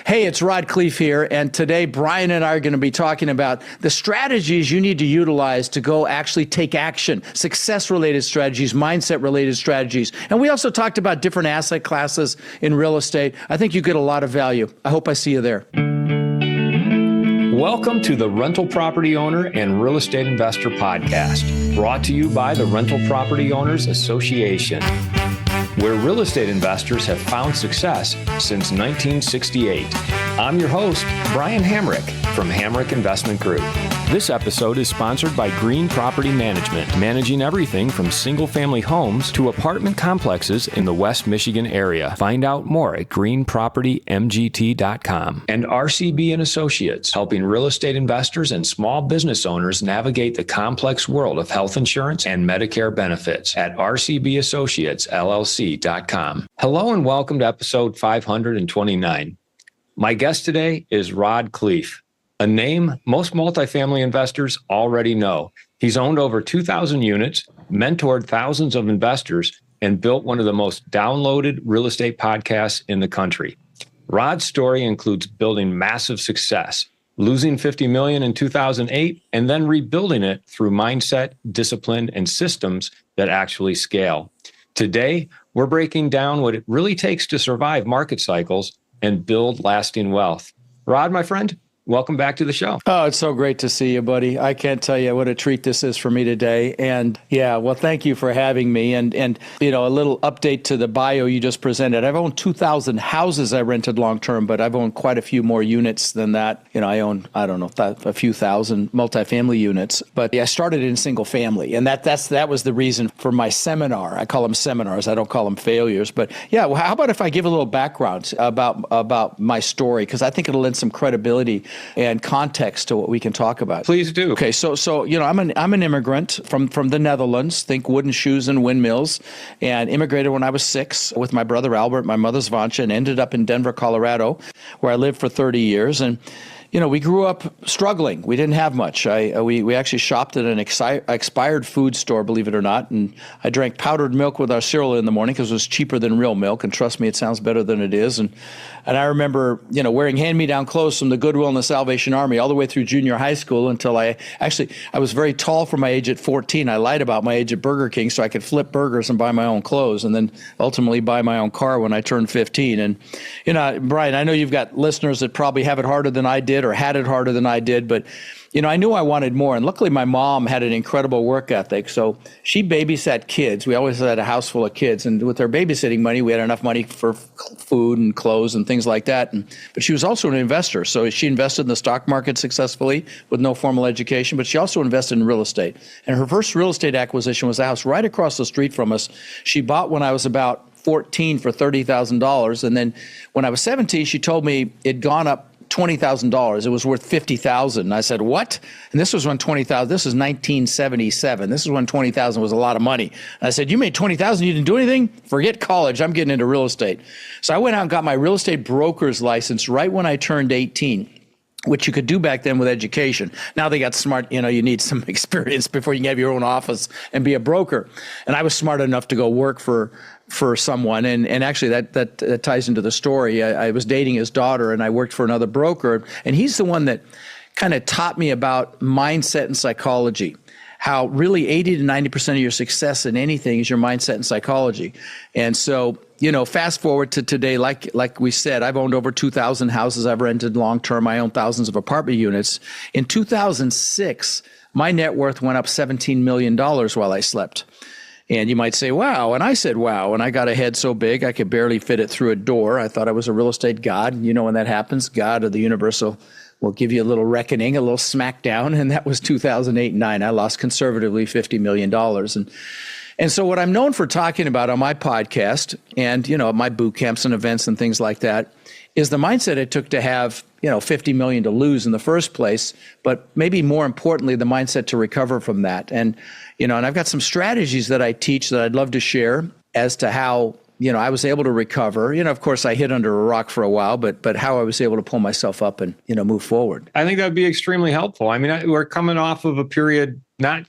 Hey, it's Rod Khleif here, and today Brian and I are going to be talking about the strategies you need to utilize to go actually take action, success-related strategies, mindset-related strategies. And we also talked about different asset classes in real estate. I think you get a lot of value. I hope I see you there. Welcome to the Rental Property Owner and Real Estate Investor Podcast, brought to you by the Rental Property Owners Association, where real estate investors have found success since 1968. I'm your host, Brian Hamrick from Hamrick Investment Group. This episode is sponsored by Green Property Management, managing everything from single-family homes to apartment complexes in the West Michigan area. Find out more at greenpropertymgt.com. And RCB and Associates, helping real estate investors and small business owners navigate the complex world of health insurance and Medicare benefits at rcbassociatesllc.com. Hello and welcome to episode 529. My guest today is Rod Khleif, a name most multifamily investors already know. He's owned over 2,000 units, mentored thousands of investors, and built one of the most downloaded real estate podcasts in the country. Rod's story includes building massive success, losing $50 million in 2008, and then rebuilding it through mindset, discipline, and systems that actually scale. Today, we're breaking down what it really takes to survive market cycles and build lasting wealth. Rod, my friend, welcome back to the show. Oh, it's so great to see you, buddy. I can't tell you what a treat this is for me today. And yeah, well, thank you for having me. And you know, a little update to the bio you just presented. I've owned 2,000 houses I rented long-term, but I've owned quite a few more units than that. You know, I own, I don't know, a few thousand multifamily units. But yeah, I started in single family. And that was the reason for my seminar. I call them seminars. I don't call them failures. But yeah, well, how about if I give a little background about my story? Because I think it'll lend some credibility and context to what we can talk about. Please do. Okay, so you know, I'm an immigrant from the Netherlands. Think wooden shoes and windmills, and immigrated when I was 6 with my brother Albert, my mother's Vancha, and ended up in Denver, Colorado, where I lived for 30 years. And you know, we grew up struggling. We didn't have much. We actually shopped at an expired food store, believe it or not, and I drank powdered milk with our cereal in the morning because it was cheaper than real milk. And trust me, it sounds better than it is. And I remember, you know, wearing hand-me-down clothes from the Goodwill and the Salvation Army all the way through junior high school until I was very tall for my age at 14. I lied about my age at Burger King so I could flip burgers and buy my own clothes, and then ultimately buy my own car when I turned 15. And you know, Brian, I know you've got listeners that probably have it harder than I did or had it harder than I did, but you know, I knew I wanted more. And luckily my mom had an incredible work ethic. So she babysat kids. We always had a house full of kids. And with her babysitting money, we had enough money for food and clothes and things like that. But she was also an investor. So she invested in the stock market successfully with no formal education, but she also invested in real estate. And her first real estate acquisition was a house right across the street from us. She bought when I was about 14 for $30,000. And then when I was 17, she told me it'd gone up $20,000. It was worth $50,000. And I said, what? And this was when $20,000, this was 1977. This is when $20,000 was a lot of money. And I said, you made $20,000, you didn't do anything? Forget college, I'm getting into real estate. So I went out and got my real estate broker's license right when I turned 18. Which you could do back then with education. Now they got smart, you know, you need some experience before you can have your own office and be a broker. And I was smart enough to go work for someone. And actually that ties into the story. I was dating his daughter and I worked for another broker. And he's the one that kind of taught me about mindset and psychology. How really 80 to 90% of your success in anything is your mindset and psychology. And so, you know, fast forward to today, like we said, I've owned over 2,000 houses I've rented long-term. I own thousands of apartment units. In 2006, my net worth went up $17 million while I slept. And you might say, wow. And I said, wow. And I got a head so big, I could barely fit it through a door. I thought I was a real estate god. You know, when that happens, God or the universe will give you a little reckoning, a little smackdown. And that was 2008 and 9. I lost conservatively $50 million. And so what I'm known for talking about on my podcast and, you know, my boot camps and events and things like that is the mindset it took to have, you know, 50 million to lose in the first place, but maybe more importantly, the mindset to recover from that. And, you know, and I've got some strategies that I teach that I'd love to share as to how, you know, I was able to recover. You know, of course, I hid under a rock for a while, but how I was able to pull myself up and, you know, move forward. I think that would be extremely helpful. I mean, we're coming off of a period not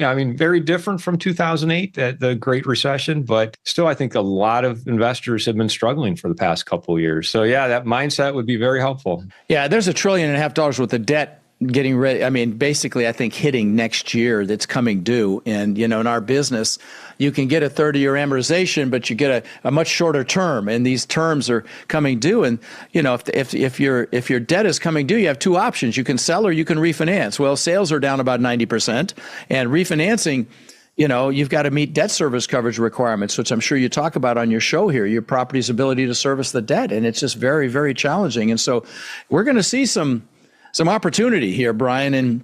I mean, very different from 2008, the Great Recession, but still, I think a lot of investors have been struggling for the past couple of years. So yeah, that mindset would be very helpful. Yeah, there's $1.5 trillion worth of debt getting ready. I mean, basically, I think hitting next year that's coming due. And, in our business, you can get a 30-year amortization, but you get a much shorter term. And these terms are coming due. And, if your debt is coming due, you have two options. You can sell or you can refinance. Well, sales are down about 90%. And refinancing, you've got to meet debt service coverage requirements, which I'm sure you talk about on your show here, your property's ability to service the debt. And it's just very, very challenging. And so we're going to see some opportunity here, Brian, and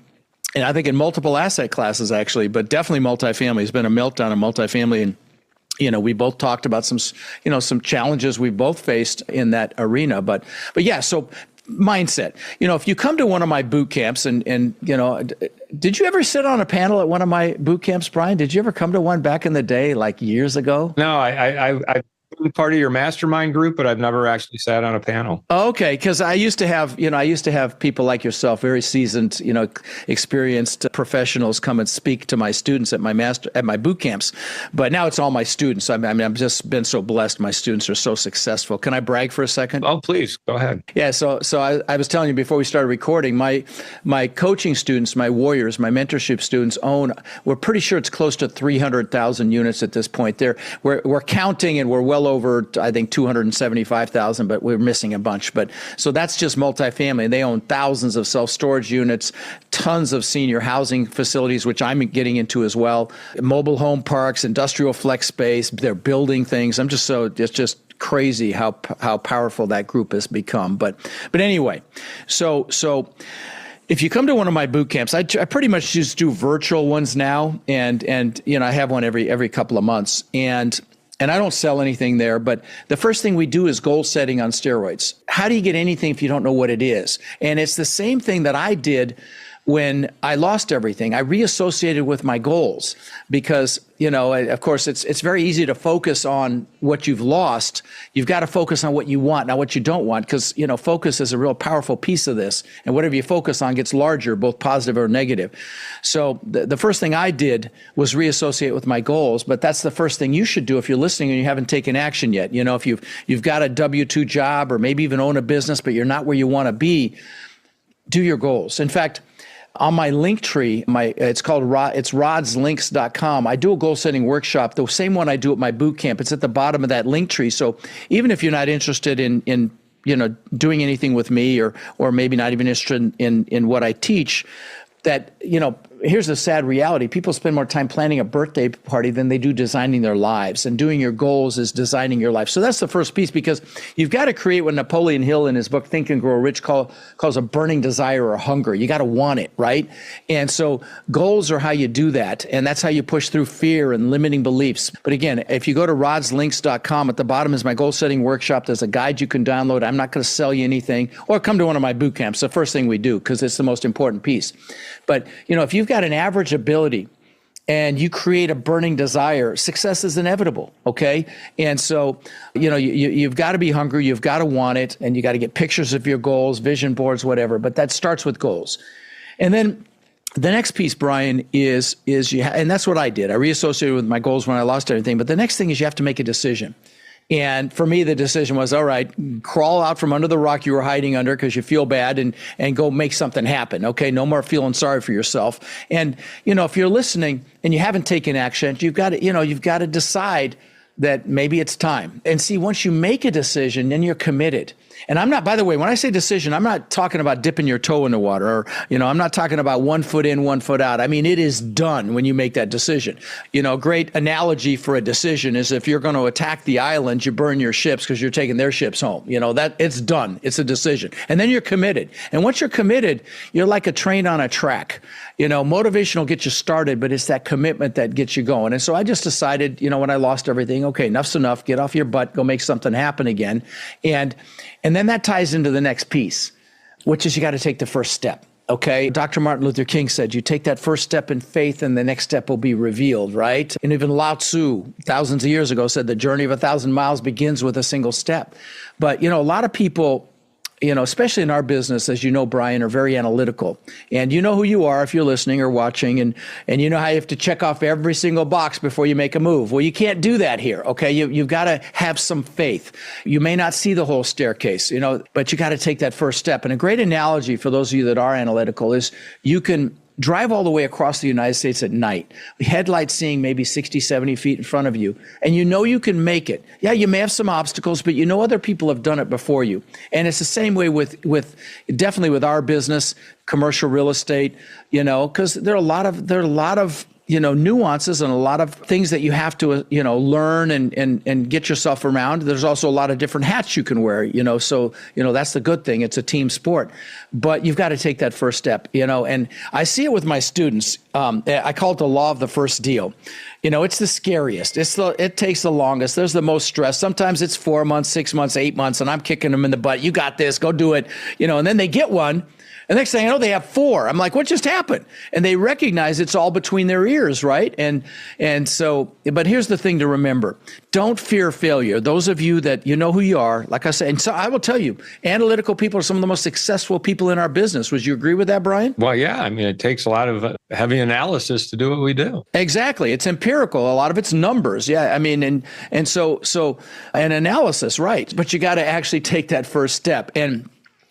I think in multiple asset classes, actually, but definitely multifamily. Has been a meltdown in multifamily. And, we both talked about some challenges we've both faced in that arena. But yeah, so mindset. If you come to one of my boot camps and did you ever sit on a panel at one of my boot camps, Brian? Did you ever come to one back in the day, like years ago? No, I've been part of your mastermind group, but I've never actually sat on a panel. Okay, because I used to have people like yourself, very seasoned, experienced professionals, come and speak to my students at my boot camps. But now it's all my students. I've just been so blessed. My students are so successful. Can I brag for a second? Oh, please go ahead. Yeah. So I was telling you before we started recording, my coaching students, my warriors, my mentorship students we're pretty sure it's close to 300,000 units at this point. We're counting, and we're well over, I think, 275,000, but we're missing a bunch. But so that's just multifamily. They own thousands of self-storage units, tons of senior housing facilities, which I'm getting into as well, mobile home parks, industrial flex space. They're building things. It's just crazy how powerful that group has become. But anyway, so if you come to one of my boot camps, I pretty much just do virtual ones now, and I have one every couple of months, and I don't sell anything there, but the first thing we do is goal setting on steroids. How do you get anything if you don't know what it is? And it's the same thing that I did when I lost everything. I reassociated with my goals because, of course, it's very easy to focus on what you've lost. You've got to focus on what you want, not what you don't want, because, focus is a real powerful piece of this. And whatever you focus on gets larger, both positive or negative. So the first thing I did was reassociate with my goals, but that's the first thing you should do if you're listening and you haven't taken action yet. If you've got a W-2 job or maybe even own a business, but you're not where you want to be, do your goals. In fact, on my link tree, it's rodslinks.com. I do a goal setting workshop, the same one I do at my boot camp. It's at the bottom of that link tree. So even if you're not interested in doing anything with me, or maybe not even interested in what I teach, that here's the sad reality. People spend more time planning a birthday party than they do designing their lives. And doing your goals is designing your life. So that's the first piece, because you've got to create what Napoleon Hill in his book, Think and Grow Rich, calls a burning desire or hunger. You got to want it, right? And so goals are how you do that. And that's how you push through fear and limiting beliefs. But again, if you go to rodslinks.com, at the bottom is my goal setting workshop. There's a guide you can download. I'm not going to sell you anything, or come to one of my boot camps. The first thing we do, because it's the most important piece. But, if you've got an average ability and you create a burning desire, success is inevitable, okay? And so, you've got to be hungry, you've got to want it, and you got to get pictures of your goals, vision boards, whatever, but that starts with goals. And then the next piece, Brian, is and that's what I did. I reassociated with my goals when I lost everything, but the next thing is you have to make a decision. And for me, the decision was, all right, crawl out from under the rock you were hiding under because you feel bad, and go make something happen. Okay, no more feeling sorry for yourself. And, if you're listening and you haven't taken action, you've got to decide that maybe it's time. And see, once you make a decision, then you're committed. And I'm not, by the way, when I say decision, I'm not talking about dipping your toe in the water, or, I'm not talking about 1 foot in, 1 foot out. I mean, it is done when you make that decision. Great analogy for a decision is if you're going to attack the island, you burn your ships because you're taking their ships home. That it's done. It's a decision. And then you're committed. And once you're committed, you're like a train on a track. Motivation will get you started, but it's that commitment that gets you going. And so I just decided, when I lost everything, okay, enough's enough. Get off your butt, go make something happen again. And then that ties into the next piece, which is you got to take the first step. Okay. Dr. Martin Luther King said, you take that first step in faith and the next step will be revealed, right? And even Lao Tzu, thousands of years ago, said the journey of 1,000 miles begins with a single step. But, a lot of people especially in our business, as you know, Brian, are very analytical. And you know who you are if you're listening or watching, and you know how you have to check off every single box before you make a move. Well, you can't do that here, okay? You've got to have some faith. You may not see the whole staircase, but you got to take that first step. And a great analogy for those of you that are analytical is you can drive all the way across the United States at night, headlights seeing maybe 60, 70 feet in front of you, and you can make it. Yeah, you may have some obstacles, but other people have done it before you. And it's the same way with definitely with our business, commercial real estate, because there are a lot of nuances and a lot of things that you have to, learn and get yourself around. There's also a lot of different hats you can wear, so, that's the good thing. It's a team sport, but you've got to take that first step, and I see it with my students. I call it the law of the first deal. It's the scariest. It takes the longest. There's the most stress. Sometimes it's 4 months, 6 months, 8 months, and I'm kicking them in the butt. You got this, go do it, and then they get one. And next thing I know, they have 4. I'm like, what just happened? And they recognize it's all between their ears, right? And so, but here's the thing to remember. Don't fear failure. Those of you that know who you are, like I said, and so I will tell you, analytical people are some of the most successful people in our business. Would you agree with that, Brian? Well, yeah. I mean, it takes a lot of heavy analysis to do what we do. Exactly. It's empirical. A lot of it's numbers. Yeah. I mean, and so an analysis, right? But you got to actually take that first step. And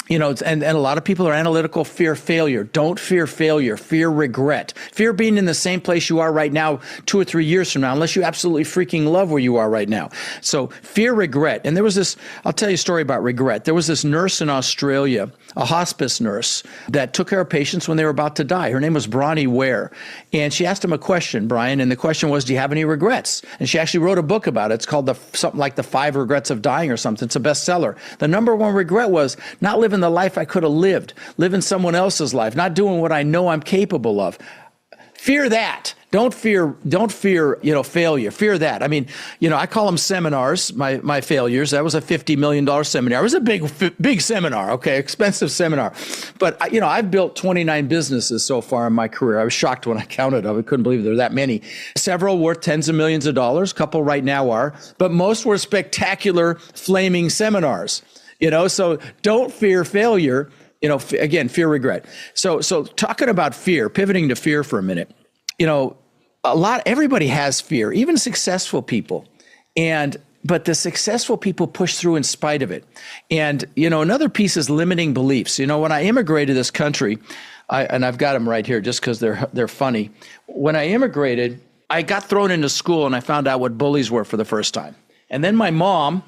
and a lot of people are analytical, fear failure. Don't fear failure, fear regret. Fear being in the same place you are right now 2 or 3 years from now, unless you absolutely freaking love where you are right now. So fear regret. And there was this, I'll tell you a story about regret. There was this nurse in Australia, a hospice nurse, that took care of patients when they were about to die. Her name was Bronnie Ware. And she asked him a question, Brian, and the question was, do you have any regrets? And she actually wrote a book about it. It's called something like The 5 Regrets of Dying or something. It's a bestseller. The number one regret was not living the life I could have living someone else's life, not doing what I know I'm capable of. Fear that. Don't fear, failure. Fear that. I mean, I call them seminars, my failures. That was a $50 million seminar. It was a big seminar, okay, expensive seminar. But, I've built 29 businesses so far in my career. I was shocked when I counted them. I couldn't believe there were that many. Several worth tens of millions of dollars. A couple right now are. But most were spectacular, flaming seminars. So don't fear failure, again, fear regret. So talking about fear, pivoting to fear for a minute, everybody has fear, even successful people. But the successful people push through in spite of it. And, another piece is limiting beliefs. When I immigrated to this country, and I've got them right here just because they're funny. When I immigrated, I got thrown into school and I found out what bullies were for the first time. And then my mom,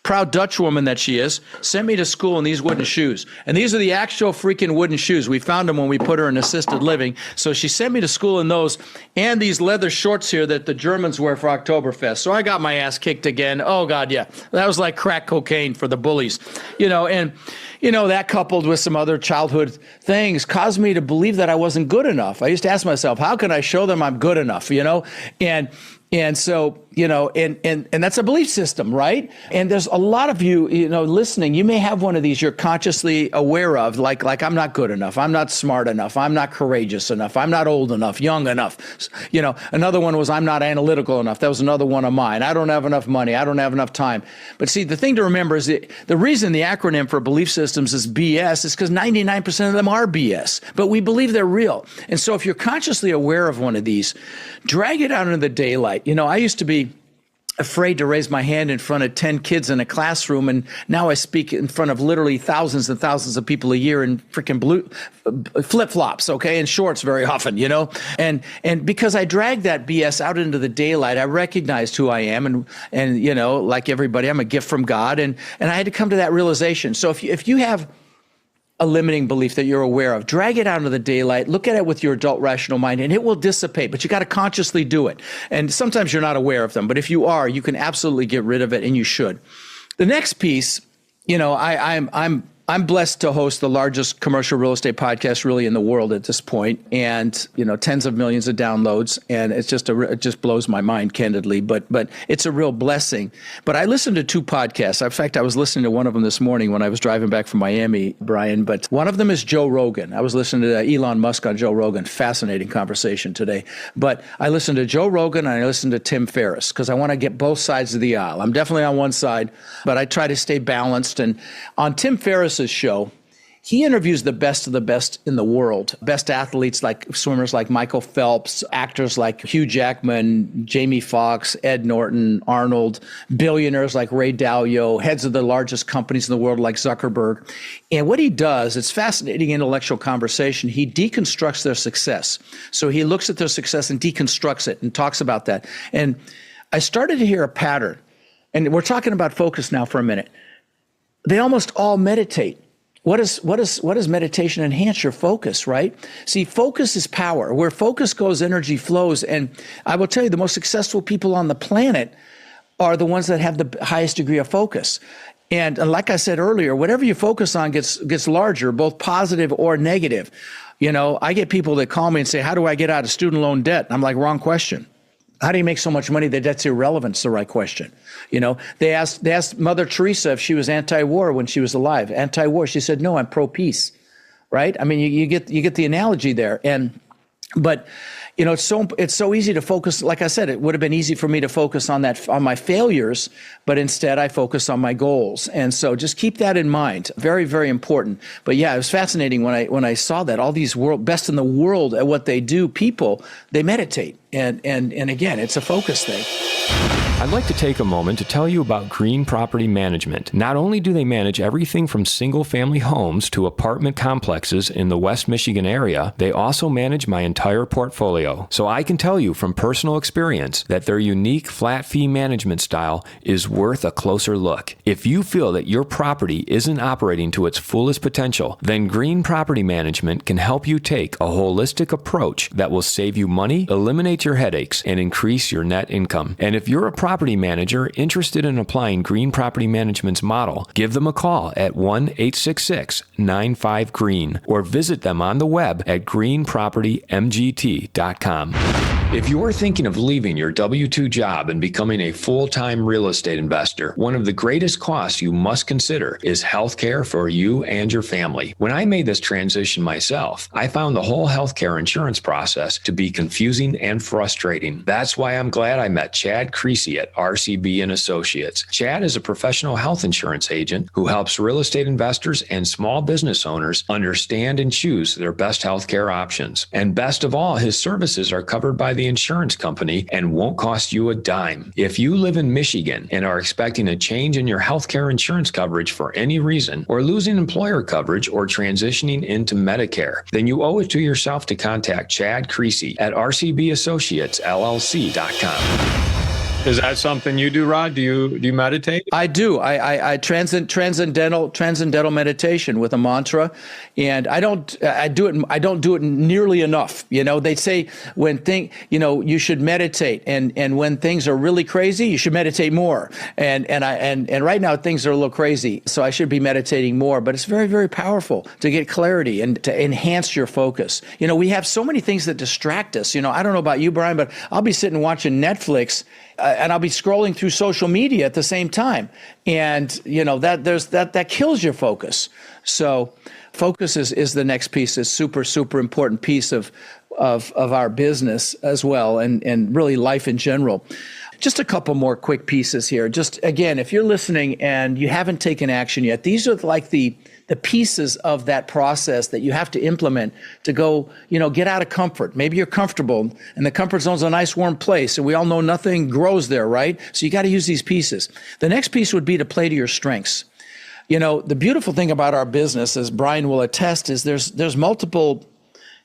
proud Dutch woman that she is, sent me to school in these wooden shoes. And these are the actual freaking wooden shoes. We found them when we put her in assisted living. So she sent me to school in those and these leather shorts here that the Germans wear for Oktoberfest. So I got my ass kicked again. Oh, God, yeah. That was like crack cocaine for the bullies. That coupled with some other childhood things caused me to believe that I wasn't good enough. I used to ask myself, how can I show them I'm good enough, And so, and that's a belief system, right? And there's a lot of you, listening, you may have one of these you're consciously aware of, like I'm not good enough. I'm not smart enough. I'm not courageous enough. I'm not old enough, young enough. Another one was I'm not analytical enough. That was another one of mine. I don't have enough money. I don't have enough time. But see, the thing to remember is that the reason the acronym for belief systems is BS is because 99% of them are BS, but we believe they're real. And so if you're consciously aware of one of these, drag it out into the daylight. I used to be afraid to raise my hand in front of 10 kids in a classroom, and now I speak in front of literally thousands and thousands of people a year in freaking blue flip-flops, okay, and shorts very often, and because I dragged that BS out into the daylight, I recognized who I am, and like everybody, I'm a gift from God, and I had to come to that realization. So if you have a limiting belief that you're aware of, drag it out into the daylight, look at it with your adult rational mind, and it will dissipate, but you got to consciously do it. And sometimes you're not aware of them, but if you are, you can absolutely get rid of it, and you should. The next piece, I'm blessed to host the largest commercial real estate podcast really in the world at this point, and tens of millions of downloads, and it just blows my mind, candidly. But it's a real blessing. But I listened to 2 podcasts. In fact, I was listening to one of them this morning when I was driving back from Miami, Brian. But one of them is Joe Rogan. I was listening to Elon Musk on Joe Rogan. Fascinating conversation today. But I listened to Joe Rogan and I listened to Tim Ferriss because I want to get both sides of the aisle. I'm definitely on one side, but I try to stay balanced. And on Tim Ferriss Services show, he interviews the best of the best in the world. Best athletes like swimmers like Michael Phelps, actors like Hugh Jackman, Jamie Foxx, Ed Norton, Arnold, billionaires like Ray Dalio, heads of the largest companies in the world like Zuckerberg. And what he does, it's fascinating intellectual conversation. He deconstructs their success. So he looks at their success and deconstructs it and talks about that. And I started to hear a pattern. And we're talking about focus now for a minute. They almost all meditate. What does meditation enhance your focus, right? See, focus is power. Where focus goes, energy flows. And I will tell you, the most successful people on the planet are the ones that have the highest degree of focus. And like I said earlier, whatever you focus on gets larger, both positive or negative. You know, I get people that call me and say, how do I get out of student loan debt? I'm like, wrong question. How do you make so much money that debt's irrelevant? It's the right question. You know, they asked Mother Teresa if she was anti-war when she was alive. Anti-war. She said, no, I'm pro-peace. Right? I mean, you get the analogy there. But you know, it's so easy to focus. Like I said, it would have been easy for me to focus on my failures, but instead I focus on my goals. And so just keep that in mind. Very, very important. But yeah, it was fascinating when I saw that all these best in the world at what they do, people, they meditate. And again, it's a focus thing. I'd like to take a moment to tell you about Green Property Management. Not only do they manage everything from single-family homes to apartment complexes in the West Michigan area, they also manage my entire portfolio. So I can tell you from personal experience that their unique flat fee management style is worth a closer look. If you feel that your property isn't operating to its fullest potential, then Green Property Management can help you take a holistic approach that will save you money, eliminate your headaches, and increase your net income. And if you're a property manager interested in applying Green Property Management's model, give them a call at 1-866-95-GREEN or visit them on the web at greenpropertymgt.com. If you're thinking of leaving your W-2 job and becoming a full-time real estate investor, one of the greatest costs you must consider is healthcare for you and your family. When I made this transition myself, I found the whole healthcare insurance process to be confusing and frustrating. That's why I'm glad I met Chad Creasy at RCB and Associates. Chad is a professional health insurance agent who helps real estate investors and small business owners understand and choose their best healthcare options. And best of all, his services are covered by the insurance company and won't cost you a dime. If you live in Michigan and are expecting a change in your healthcare insurance coverage for any reason, or losing employer coverage or transitioning into Medicare, then you owe it to yourself to contact Chad Creasy at rcbassociatesllc.com. Is that something you do, Rod? Do you meditate? I do. I transcendental meditation with a mantra, and I don't do it nearly enough. You know, they say you should meditate, and when things are really crazy, you should meditate more. And right now things are a little crazy, so I should be meditating more. But it's very, very powerful to get clarity and to enhance your focus. You know, we have so many things that distract us. You know, I don't know about you, Brian, but I'll be sitting watching Netflix. And I'll be scrolling through social media at the same time. And, you know, that kills your focus. So focus is the next piece, is super, super important piece of our business as well, and really life in general. Just a couple more quick pieces here. Just again, if you're listening and you haven't taken action yet, these are like the pieces of that process that you have to implement to go, you know, get out of comfort. Maybe you're comfortable and the comfort zone's a nice warm place, and we all know nothing grows there, right? So you got to use these pieces. The next piece would be to play to your strengths. You know, the beautiful thing about our business, as Brian will attest, is there's multiple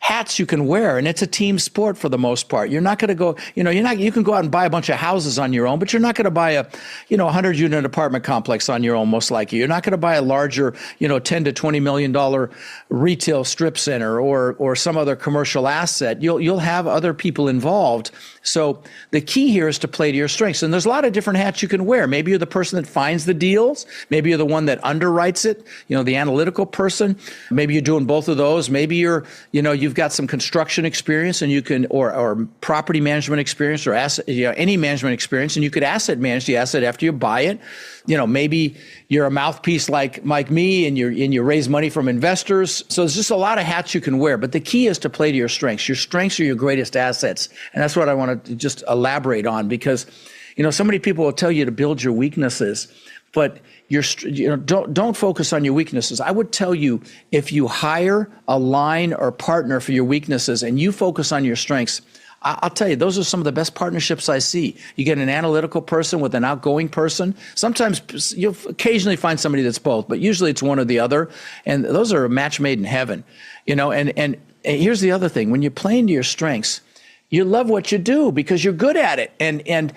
hats you can wear, and it's a team sport for the most part. You're not going to go, you can go out and buy a bunch of houses on your own, but you're not going to buy a 100-unit apartment complex on your own, most likely. You're not going to buy a larger, $10 to $20 million retail strip center or some other commercial asset. You'll have other people involved. So the key here is to play to your strengths. And there's a lot of different hats you can wear. Maybe you're the person that finds the deals. Maybe you're the one that underwrites it, the analytical person. Maybe you're doing both of those. Maybe you've got some construction experience and you can, or property management experience or asset, any management experience, and you could asset manage the asset after you buy it. Maybe you're a mouthpiece like me and you raise money from investors. So there's just a lot of hats you can wear, but the key is to play to your strengths. Your strengths are your greatest assets. And that's what I want to just elaborate on, because, so many people will tell you to build your weaknesses. but don't focus on your weaknesses. I would tell you, if you hire a line or partner for your weaknesses and you focus on your strengths, I'll tell you, those are some of the best partnerships I see. You get an analytical person with an outgoing person. Sometimes you'll occasionally find somebody that's both, but usually it's one or the other. And those are a match made in heaven. And here's the other thing. When you're playing to your strengths, you love what you do because you're good at it. And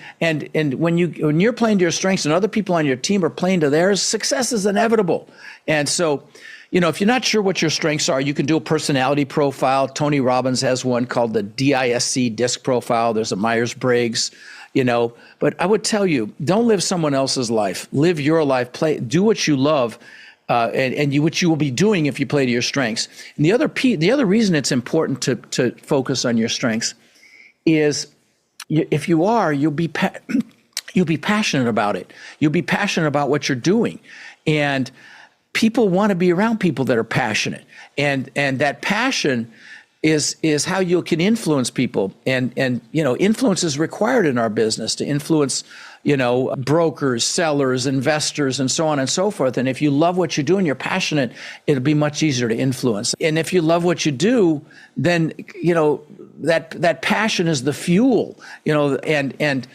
when you're playing to your strengths and other people on your team are playing to theirs, success is inevitable. And so, if you're not sure what your strengths are, you can do a personality profile. Tony Robbins has one called the DISC profile. There's a Myers-Briggs, But I would tell you, don't live someone else's life. Live your life. Do what you love, which you will be doing if you play to your strengths. And the other reason it's important to focus on your strengths is, if you are, you'll be passionate about it. You'll be passionate about what you're doing, and people want to be around people that are passionate, and that passion is how you can influence people. And influence is required in our business to influence, brokers, sellers, investors, and so on and so forth. And if you love what you do and you're passionate, it'll be much easier to influence. And if you love what you do, then, that passion is the fuel, and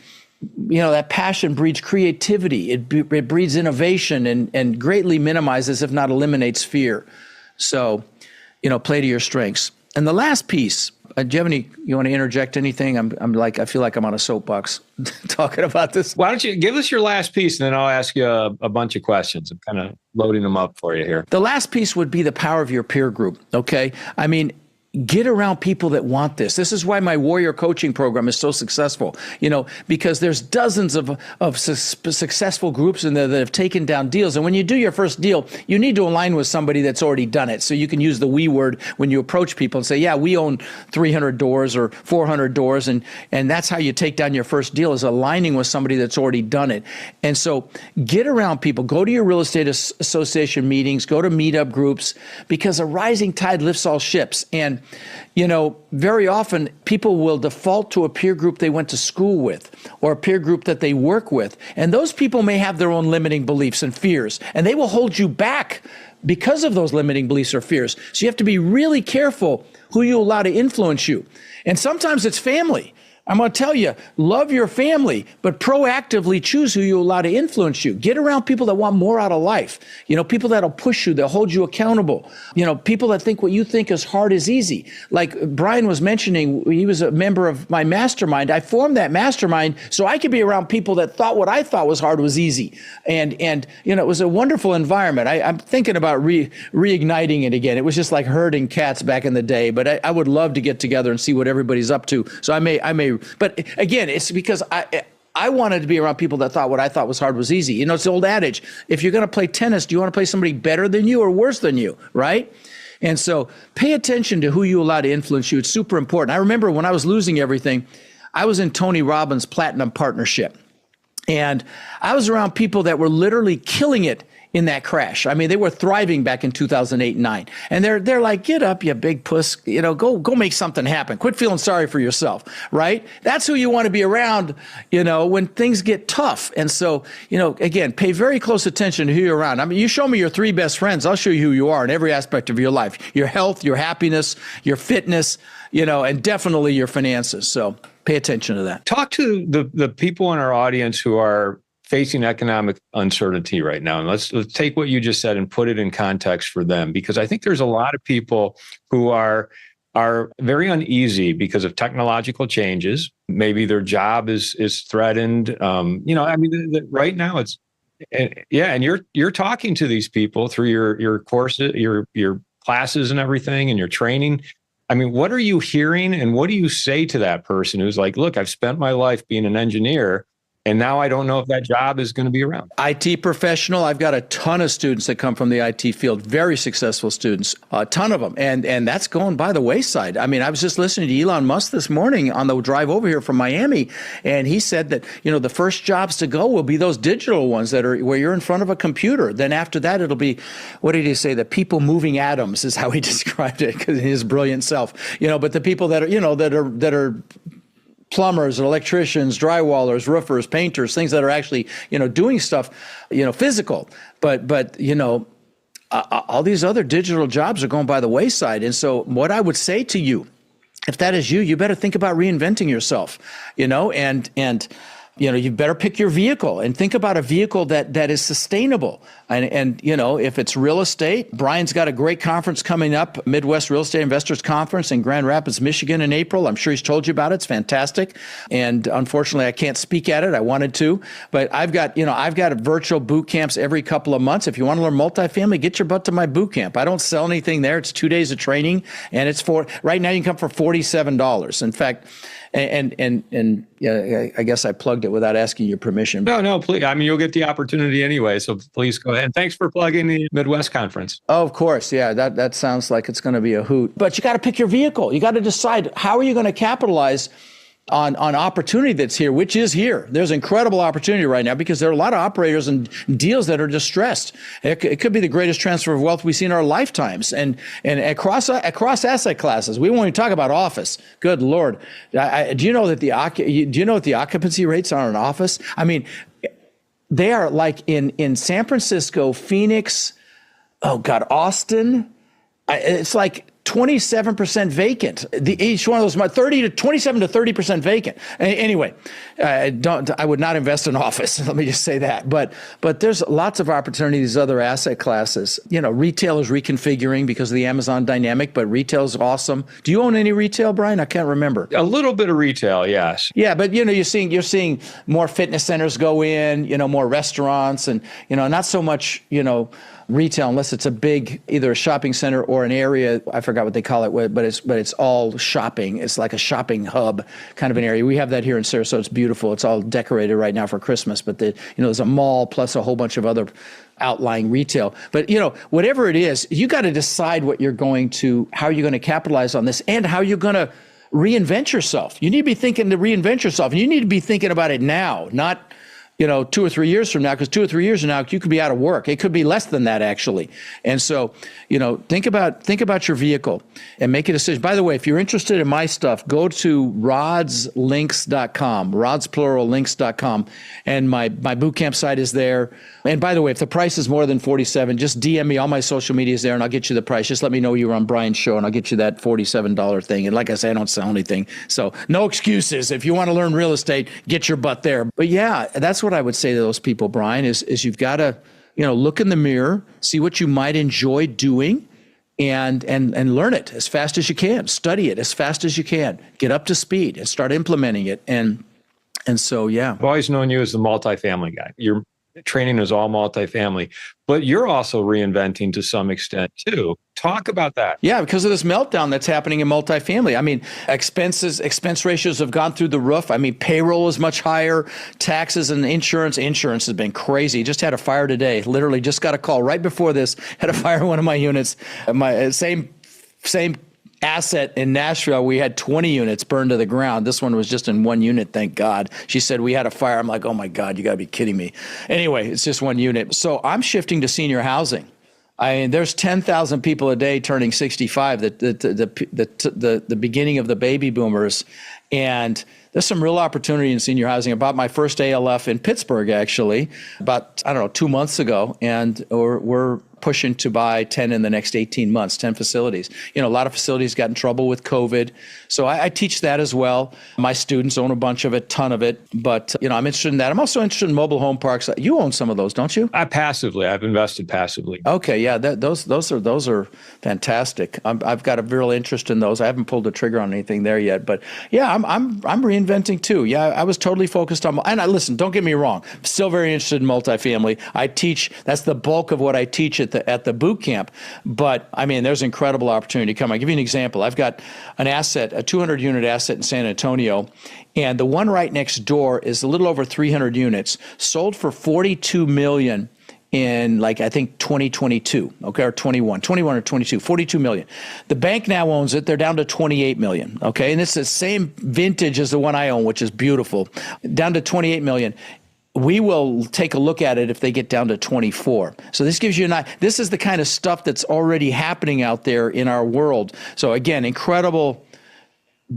that passion breeds creativity. It breeds innovation and greatly minimizes, if not eliminates, fear. So, play to your strengths. And the last piece, do you want to interject anything? I feel like I'm on a soapbox talking about this. Why don't you give us your last piece, and then I'll ask you a bunch of questions. I'm kind of loading them up for you here. The last piece would be the power of your peer group. Okay. Get around people that want this. This is why my Warrior Coaching Program is so successful, because there's dozens of successful groups in there that have taken down deals. And when you do your first deal, you need to align with somebody that's already done it. So you can use the we word when you approach people and say, yeah, we own 300 doors or 400 doors. And that's how you take down your first deal, is aligning with somebody that's already done it. And so get around people. Go to your real estate association meetings. Go to meetup groups, because a rising tide lifts all ships. And very often people will default to a peer group they went to school with, or a peer group that they work with. And those people may have their own limiting beliefs and fears, and they will hold you back because of those limiting beliefs or fears. So you have to be really careful who you allow to influence you. And sometimes it's family. I'm going to tell you, love your family, but proactively choose who you allow to influence you. Get around people that want more out of life. People that'll push you, they'll hold you accountable. People that think what you think is hard is easy. Like Brian was mentioning, he was a member of my mastermind. I formed that mastermind so I could be around people that thought what I thought was hard was easy. And it was a wonderful environment. I'm thinking about reigniting it again. It was just like herding cats back in the day, but I would love to get together and see what everybody's up to. So I may. But again, it's because I wanted to be around people that thought what I thought was hard was easy. It's the old adage, if you're going to play tennis, do you want to play somebody better than you or worse than you, right? And so pay attention to who you allow to influence you. It's super important. I remember when I was losing everything, I was in Tony Robbins' Platinum Partnership. And I was around people that were literally killing it in that crash. They were thriving back in 2008 and 9. And they're like, get up, you big puss, go make something happen. Quit feeling sorry for yourself, right? That's who you want to be around, when things get tough. And so, again, pay very close attention to who you're around. You show me your 3 best friends, I'll show you who you are in every aspect of your life, your health, your happiness, your fitness, and definitely your finances. So pay attention to that. Talk to the people in our audience who are facing economic uncertainty right now. And let's take what you just said and put it in context for them, because I think there's a lot of people who are very uneasy because of technological changes. Maybe their job is threatened. Right now and you're talking to these people through your courses, your classes and everything, and your training. What are you hearing, and what do you say to that person who's like, look, I've spent my life being an engineer, and now I don't know if that job is going to be around. IT professional. I've got a ton of students that come from the IT field, very successful students, a ton of them. And that's going by the wayside. I was just listening to Elon Musk this morning on the drive over here from Miami. And he said that, the first jobs to go will be those digital ones that are where you're in front of a computer. Then after that, it'll be, what did he say? The people moving atoms is how he described it, because his brilliant self, but the people that are, that are plumbers and electricians, drywallers, roofers, painters, things that are actually, doing stuff, physical. But all these other digital jobs are going by the wayside. And so what I would say to you, if that is you, you better think about reinventing yourself, and you better pick your vehicle and think about a vehicle that is sustainable. And if it's real estate, Brian's got a great conference coming up, Midwest Real Estate Investors Conference in Grand Rapids, Michigan in April. I'm sure he's told you about it. It's fantastic. And unfortunately, I can't speak at it. I wanted to, but I've got virtual boot camps every couple of months. If you want to learn multifamily, get your butt to my boot camp. I don't sell anything there. It's 2 days of training, and it's right now you can come for $47. In fact, and I guess I plugged it without asking your permission. No, please. I mean, you'll get the opportunity anyway, so please go ahead. And thanks for plugging the Midwest Conference. Oh, of course. Yeah, that sounds like it's going to be a hoot. But you got to pick your vehicle. You got to decide, how are you going to capitalize on opportunity that's here, which is here. There's incredible opportunity right now because there are a lot of operators and deals that are distressed. It could be the greatest transfer of wealth we see in our lifetimes, and across asset classes. We won't even talk about office. Good Lord, do you know what the occupancy rates are in office? I mean, they are like in San Francisco, Phoenix, Austin. It's like 27% vacant. Each one of those, 27 to 30% vacant. Anyway, I would not invest in office. Let me just say that. But there's lots of opportunities, other asset classes. Retail is reconfiguring because of the Amazon dynamic, but retail is awesome. Do you own any retail, Brian? I can't remember. A little bit of retail, yes. Yeah, but you're seeing more fitness centers go in, more restaurants, and not so much, retail, unless it's a big, either a shopping center or an area, I forgot what they call it, but it's all shopping. It's like a shopping hub kind of an area. We have that here in Sarasota. It's beautiful. It's all decorated right now for Christmas, but there's a mall plus a whole bunch of other outlying retail. But whatever it is, you got to decide how you're going to capitalize on this and how you're going to reinvent yourself. You need to be thinking to reinvent yourself, and you need to be thinking about it now, not 2 or 3 years from now, because 2 or 3 years from now, you could be out of work. It could be less than that, actually. And so, think about your vehicle and make a decision. By the way, if you're interested in my stuff, go to rodslinks.com, rodsplural.links.com, and my boot camp site is there. And by the way, if the price is more than $47, just DM me. All my social media is there, and I'll get you the price. Just let me know you were on Brian's show, and I'll get you that $47 thing. And like I say, I don't sell anything. So no excuses. If you want to learn real estate, get your butt there. But yeah, that's what I would say to those people, Brian, is you've got to, look in the mirror, see what you might enjoy doing, and learn it as fast as you can. Study it as fast as you can. Get up to speed and start implementing it. And so, yeah. I've always known you as the multifamily guy. Your training is all multifamily, but you're also reinventing to some extent too. Talk about that. Yeah, because of this meltdown that's happening in multifamily. I mean, expense ratios have gone through the roof. I mean, payroll is much higher, taxes and insurance. Insurance has been crazy. Just had a fire today. Literally just got a call right before this. Had a fire in one of my units. My same asset in Nashville, we had 20 units burned to the ground. This one was just in one unit, thank God. She said, we had a fire. I'm like, oh my God, you got to be kidding me. Anyway, it's just one unit. So I'm shifting to senior housing. I mean, there's 10,000 people a day turning 65, the beginning of the baby boomers. And there's some real opportunity in senior housing. I bought my first ALF in Pittsburgh, actually, about, 2 months ago. And we're pushing to buy 10 in the next 18 months, 10 facilities. A lot of facilities got in trouble with COVID. So I teach that as well. My students own a bunch of it, ton of it. But, I'm interested in that. I'm also interested in mobile home parks. You own some of those, don't you? I've invested passively. Okay. Yeah. Those are fantastic. I've got a real interest in those. I haven't pulled the trigger on anything there yet, but yeah, I'm reinventing too. Yeah. I was totally focused on, and listen, don't get me wrong. I'm still very interested in multifamily. I teach, that's the bulk of what I teach at the boot camp. But I mean, there's incredible opportunity to come. I'll give you an example. I've got an asset, a 200 unit asset in San Antonio, and the one right next door is a little over 300 units, sold for $42 million in I think 2022, okay, or 21 or 22, $42 million. The bank now owns it. They're down to $28 million, okay? And it's the same vintage as the one I own, which is beautiful, down to $28 million. We will take a look at it if they get down to 24. So this gives you this is the kind of stuff that's already happening out there in our world. So again, incredible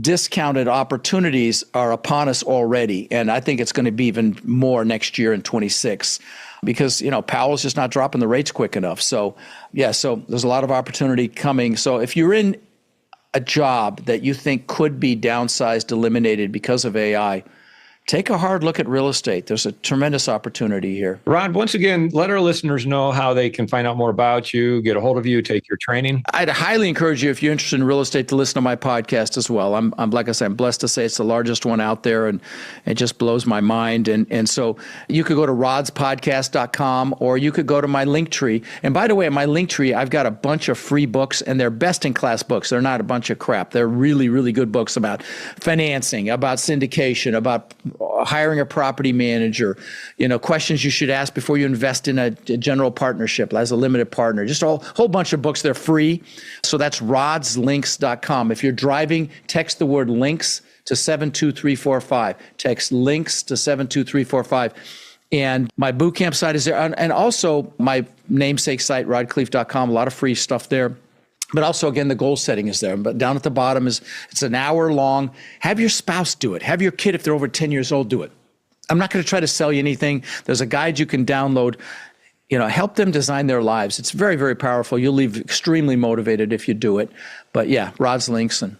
discounted opportunities are upon us already. And I think it's going to be even more next year in 26 because, Powell's just not dropping the rates quick enough. So, so there's a lot of opportunity coming. So if you're in a job that you think could be downsized, eliminated because of AI, take a hard look at real estate. There's a tremendous opportunity here. Rod, once again, let our listeners know how they can find out more about you, get a hold of you, take your training. I'd highly encourage you, if you're interested in real estate, to listen to my podcast as well. I'm like I said, I'm blessed to say it's the largest one out there, and it just blows my mind. And so you could go to rodspodcast.com, or you could go to my Linktree. And by the way, at my Linktree, I've got a bunch of free books, and they're best-in-class books. They're not a bunch of crap. They're really, really good books about financing, about syndication, about hiring a property manager, questions you should ask before you invest in a general partnership as a limited partner. Just a whole bunch of books. They're free. So that's rodslinks.com. If you're driving, text the word links to 72345. Text links to 72345. And my bootcamp site is there. And also my namesake site, rodkhleif.com, a lot of free stuff there. But also, again, the goal setting is there. But down at the bottom it's an hour long. Have your spouse do it. Have your kid, if they're over 10 years old, do it. I'm not going to try to sell you anything. There's a guide you can download. Help them design their lives. It's very, very powerful. You'll leave extremely motivated if you do it. But Rod's links. And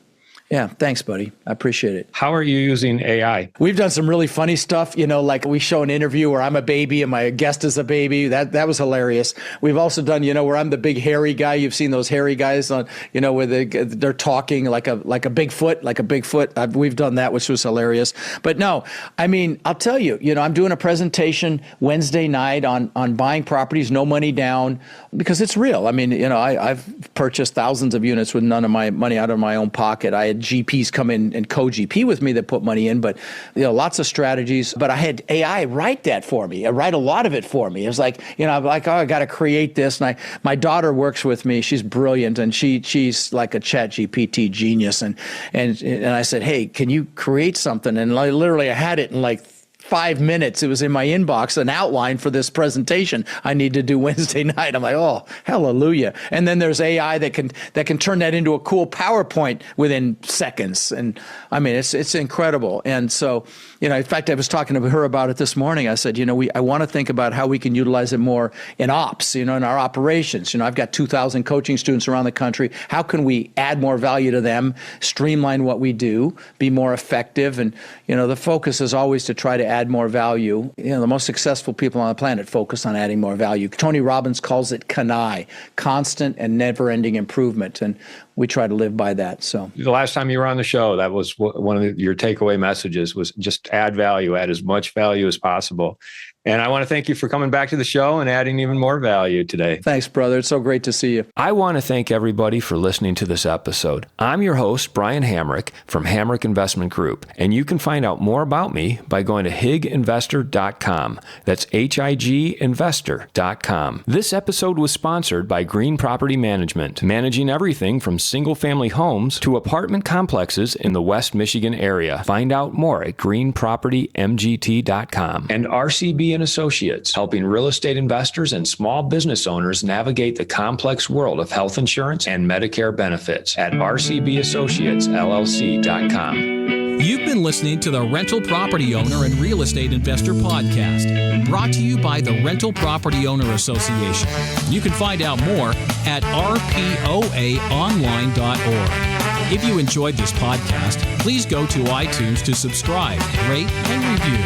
thanks, buddy. I appreciate it. How are you using AI? We've done some really funny stuff, like we show an interview where I'm a baby and my guest is a baby. That was hilarious. We've also done, where I'm the big hairy guy. You've seen those hairy guys on, where they're talking like a Bigfoot. We've done that, which was hilarious. But no, I'll tell you, I'm doing a presentation Wednesday night on buying properties, no money down, because it's real. I've purchased thousands of units with none of my money out of my own pocket. I had GPs come in and co-GP with me that put money in, but lots of strategies. But I had AI write that for me. Write a lot of it for me. It was like, I'm like, I got to create this. And my daughter works with me. She's brilliant, and she's like a ChatGPT genius. And I said, hey, can you create something? And literally, I had it in like 5 minutes. It was in my inbox, an outline for this presentation I need to do Wednesday night. I'm like, oh, hallelujah. And then there's AI that can turn that into a cool PowerPoint within seconds. And it's incredible. And so, in fact, I was talking to her about it this morning. I said, I want to think about how we can utilize it more in ops, in our operations. I've got 2,000 coaching students around the country. How can we add more value to them, streamline what we do, be more effective? And, the focus is always to try to add more value. The most successful people on the planet focus on adding more value. Tony Robbins calls it CANI, constant and never-ending improvement. And we try to live by that. So the last time you were on the show, that was one of your takeaway messages, was just add value, add as much value as possible. And I want to thank you for coming back to the show and adding even more value today. Thanks, brother. It's so great to see you. I want to thank everybody for listening to this episode. I'm your host, Brian Hamrick from Hamrick Investment Group, and you can find out more about me by going to higinvestor.com. That's higinvestor.com. This episode was sponsored by Green Property Management, managing everything from single-family homes to apartment complexes in the West Michigan area. Find out more at greenpropertymgt.com. And RCB and Associates, helping real estate investors and small business owners navigate the complex world of health insurance and Medicare benefits at rcbassociatesllc.com. You've been listening to the Rental Property Owner and Real Estate Investor Podcast, brought to you by the Rental Property Owner Association. You can find out more at rpoaonline.org. If you enjoyed this podcast, please go to iTunes to subscribe, rate, and review.